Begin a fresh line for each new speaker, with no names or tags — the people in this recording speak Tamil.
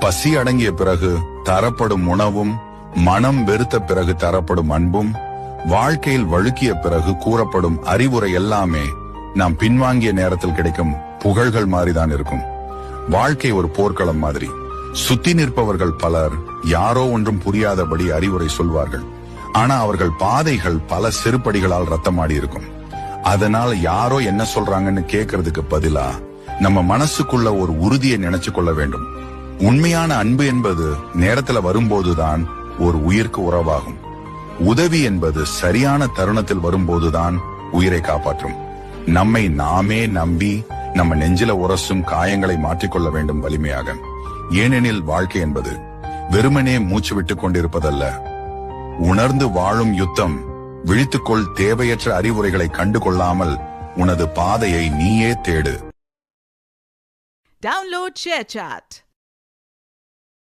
பசி அடங்கிய பிறகு தரப்படும் உணவும், மனம் வெறுத்த பிறகு தரப்படும் அன்பும், வாழ்க்கையில் வழுக்கிய பிறகு கூறப்படும் அறிவுரை எல்லாமே நாம் பின்வாங்கிய நேரத்தில் கிடைக்கும் புகழ்கள் மாதிரிதான் இருக்கும். வாழ்க்கை ஒரு போர்க்களம் மாதிரி. சுத்தி நிற்பவர்கள் பலர் யாரோ ஒன்றும் புரியாதபடி அறிவுரை சொல்வார்கள். ஆனா அவர்கள் பாதைகள் பல செருப்படிகளால் ரத்தமாடி இருக்கும். அதனால யாரோ என்ன சொல்றாங்கன்னு கேட்கறதுக்கு பதிலா நம்ம மனசுக்குள்ள ஒரு உறுதியை நினைச்சு கொள்ள வேண்டும். உண்மையான அன்பு என்பது நேரத்துல வரும்போதுதான் ஒரு உயிருக்கு உறவாகும். உதவி என்பது சரியான தருணத்தில் வரும்போதுதான் உயிரை காப்பாற்றும். நம்மை நாமே நம்பி நம்ம நெஞ்சில உரசும் காயங்களை மாற்றிக்கொள்ள வேண்டும் வலிமையாக. ஏனெனில் வாழ்க்கை என்பது வெறுமனே மூச்சு விட்டுக் கொண்டிருப்பதல்ல, உணர்ந்து வாழும் யுத்தம். விழித்துக்கொள், தேவையற்ற அறிவுரைகளை கண்டு கொள்ளாமல் உனது பாதையை நீயே தேடு.
Download ShareChat.